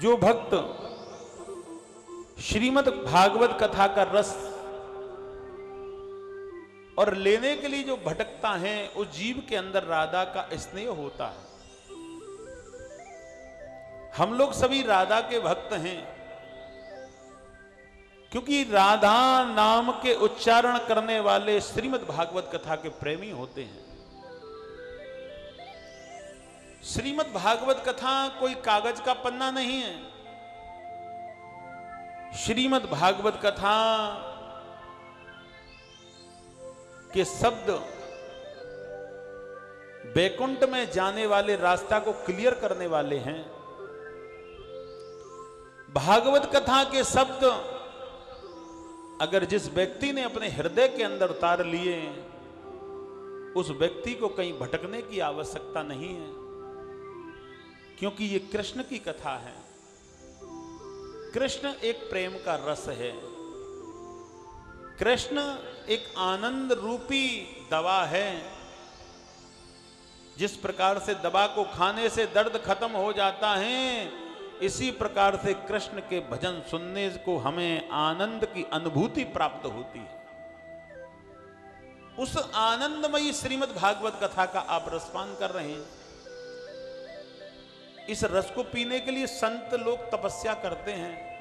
जो भक्त श्रीमद् भागवत कथा का रस और लेने के लिए जो भटकता है, उस जीव के अंदर राधा का स्नेह होता है। हम लोग सभी राधा के भक्त हैं, क्योंकि राधा नाम के उच्चारण करने वाले श्रीमद् भागवत कथा के प्रेमी होते हैं। श्रीमद् भागवत कथा कोई कागज का पन्ना नहीं है। श्रीमद् भागवत कथा के शब्द बैकुंठ में जाने वाले रास्ता को क्लियर करने वाले हैं। भागवत कथा के शब्द अगर जिस व्यक्ति ने अपने हृदय के अंदर उतार लिए, उस व्यक्ति को कहीं भटकने की आवश्यकता नहीं है, क्योंकि ये कृष्ण की कथा है। कृष्ण एक प्रेम का रस है। कृष्ण एक आनंद रूपी दवा है। जिस प्रकार से दवा को खाने से दर्द खत्म हो जाता है, इसी प्रकार से कृष्ण के भजन सुनने को हमें आनंद की अनुभूति प्राप्त होती है। उस आनंदमयी श्रीमद् भागवत कथा का आप रसपान कर रहे हैं। इस रस को पीने के लिए संत लोग तपस्या करते हैं।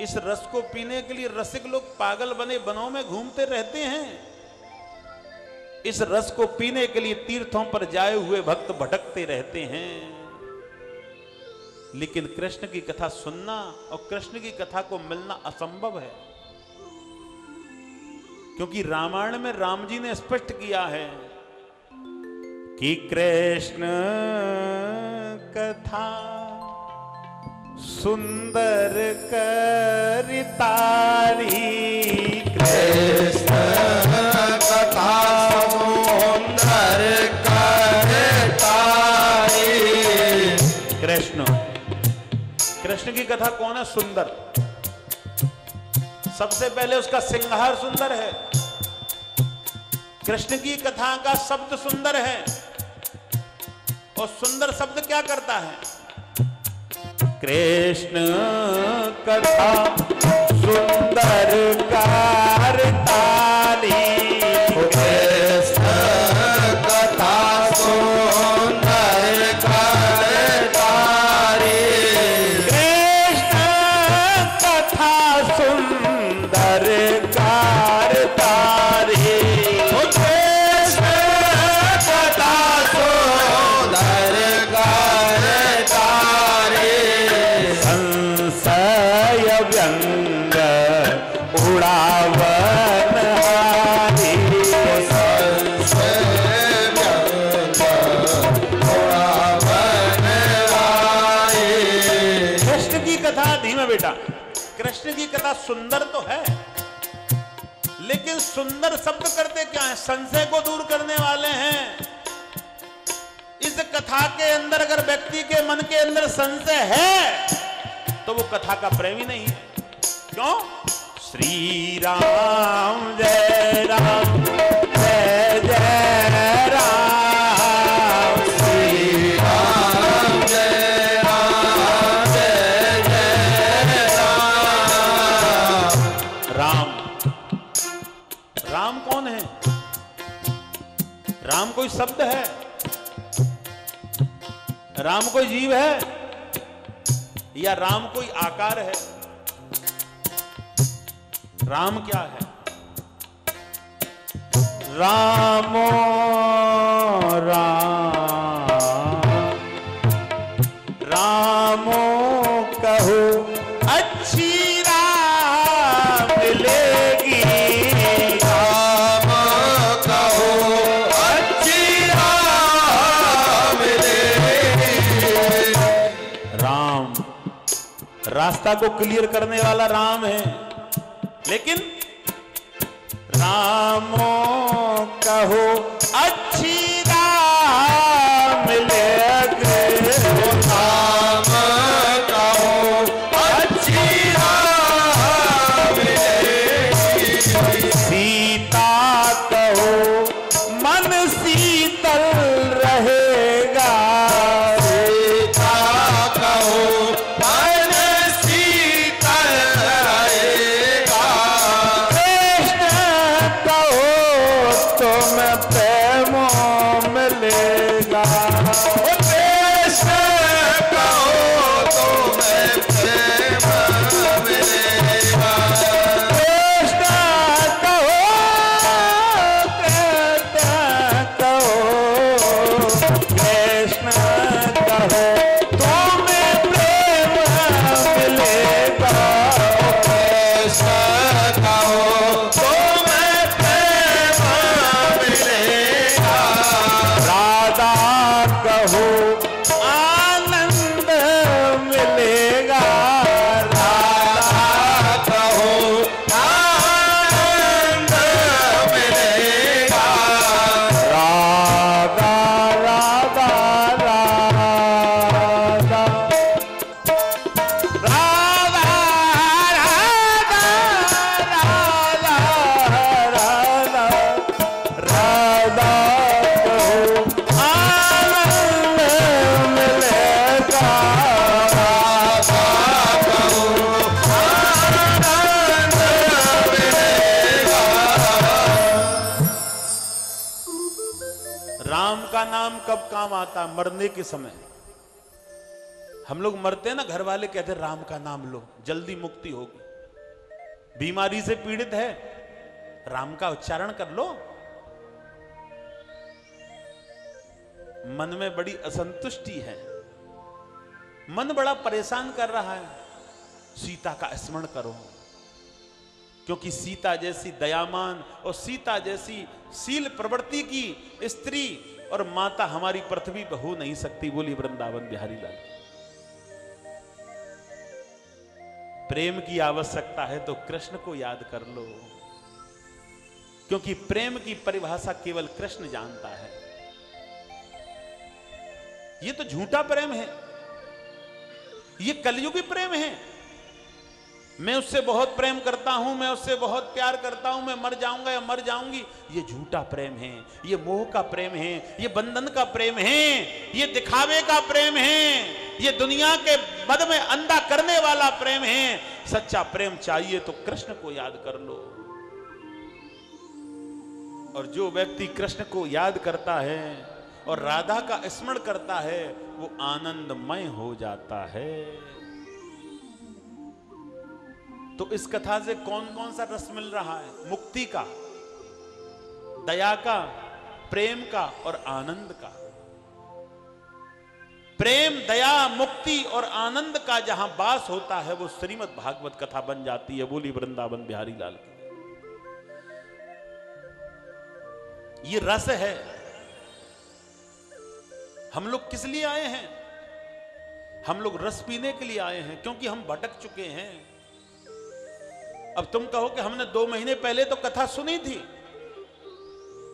इस रस को पीने के लिए रसिक लोग पागल बने वनों में घूमते रहते हैं। इस रस को पीने के लिए तीर्थों पर जाए हुए भक्त भटकते रहते हैं। लेकिन कृष्ण की कथा सुनना और कृष्ण की कथा को मिलना असंभव है, क्योंकि रामायण में राम जी ने स्पष्ट किया है कि कृष्ण कथा सुंदर करतारी, कृष्ण कथा सुंदर करतारी। कृष्ण की कथा कौन है? सुंदर। सबसे पहले उसका श्रृंगार सुंदर है। कृष्ण की कथा का शब्द सुंदर है। और सुंदर शब्द क्या करता है? कृष्ण कथा सुंदर करतारी, कृष्ण कथा सुंदर करतारी। कृष्ण कथा सुंदर करतारी, व्यंग उड़ावन हारी, कृष्ण की कथा। धीमे बेटा, कृष्ण की कथा सुंदर तो है, लेकिन सुंदर शब्द करते क्या है? संशय को दूर करने वाले हैं। इस कथा के अंदर अगर व्यक्ति के मन के अंदर संशय है, तो वो कथा का प्रेमी नहीं है। क्यों? श्री राम जय राम जय जय राम, श्री राम जय राम जय जय राम। राम। राम कौन है? राम कोई शब्द है? राम कोई जीव है? या राम कोई आकार है? राम क्या है? रामो राम, रामो कहो अच्छी राम मिलेगी, राम कहो अच्छी राम मिलेगी। राम रास्ता को क्लियर करने वाला राम है, लेकिन रामो कहो अच्छी राम मिलेगी, राम कहो अच्छी राम मिलेगी। सीता कहो मन शीतल रहेगा, सीता कहो कृष्ण कहो तो मैं प्रेम मिलेगा। कृष्ण कहो, कृष्ण कहो तुम्हें प्रेम मिलेगा। कृष्ण कहो तो मैं प्रेम मिलेगा। राधा कहो आनंद मिलेगा। राधा कहो आनंद मिलेगा। राधा राधा राधा राधा राधा राधा कहो आनंद मिलेगा। राम का नाम कब काम आता? मरने के समय। हम लोग मरते हैं ना, घर वाले कहते हैं राम का नाम लो जल्दी मुक्ति होगी। बीमारी से पीड़ित है, राम का उच्चारण कर लो। मन में बड़ी असंतुष्टि है, मन बड़ा परेशान कर रहा है, सीता का स्मरण करो। क्योंकि सीता जैसी दयामान और सीता जैसी शील प्रवृत्ति की स्त्री और माता हमारी पृथ्वी पर हो नहीं सकती। बोली वृंदावन बिहारी लाल। प्रेम की आवश्यकता है तो कृष्ण को याद कर लो, क्योंकि प्रेम की परिभाषा केवल कृष्ण जानता है। ये तो झूठा प्रेम है, ये कलयुगी प्रेम है। मैं उससे बहुत प्रेम करता हूं, मैं उससे बहुत प्यार करता हूं, मैं मर जाऊंगा या मर जाऊंगी, ये झूठा प्रेम है, ये मोह का प्रेम है, ये बंधन का प्रेम है, ये दिखावे का प्रेम है, ये दुनिया के मद में अंधा करने वाला प्रेम है। सच्चा प्रेम चाहिए तो कृष्ण को याद कर लो। और जो व्यक्ति कृष्ण को याद करता है और राधा का स्मरण करता है, वो आनंदमय हो जाता है। तो इस कथा से कौन कौन सा रस मिल रहा है? मुक्ति का, दया का, प्रेम का और आनंद का। प्रेम, दया, मुक्ति और आनंद का जहां वास होता है वो श्रीमद् भागवत कथा बन जाती है। बोली वृंदावन बिहारी लाल की। ये रस है। हम लोग किस लिए आए हैं? हम लोग रस पीने के लिए आए हैं, क्योंकि हम भटक चुके हैं। अब तुम कहो कि हमने 2 महीने पहले तो कथा सुनी थी,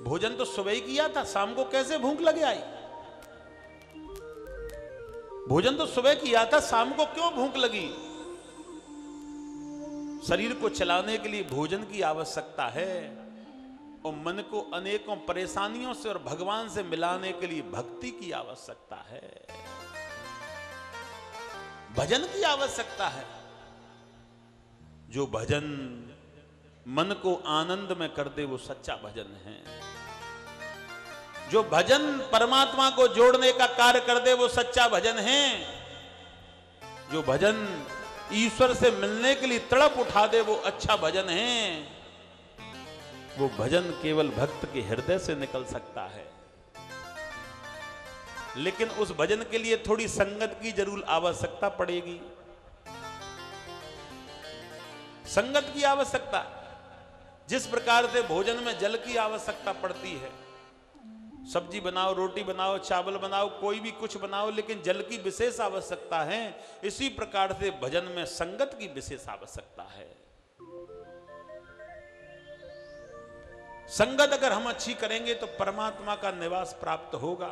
भोजन तो सुबह ही किया था, शाम को कैसे भूख लगे आई? भोजन तो सुबह किया था, शाम को क्यों भूख लगी? शरीर को चलाने के लिए भोजन की आवश्यकता है और मन को अनेकों परेशानियों से और भगवान से मिलाने के लिए भक्ति की आवश्यकता है, भजन की आवश्यकता है। जो भजन मन को आनंद में कर दे वो सच्चा भजन है। जो भजन परमात्मा को जोड़ने का कार्य कर दे वो सच्चा भजन है। जो भजन ईश्वर से मिलने के लिए तड़प उठा दे वो अच्छा भजन है। वो भजन केवल भक्त के हृदय से निकल सकता है। लेकिन उस भजन के लिए थोड़ी संगत की जरूर आवश्यकता पड़ेगी। संगत की आवश्यकता, जिस प्रकार से भोजन में जल की आवश्यकता पड़ती है, सब्जी बनाओ, रोटी बनाओ, चावल बनाओ, कोई भी कुछ बनाओ, लेकिन जल की विशेष आवश्यकता है। इसी प्रकार से भजन में संगत की विशेष आवश्यकता है। संगत अगर हम अच्छी करेंगे तो परमात्मा का निवास प्राप्त होगा।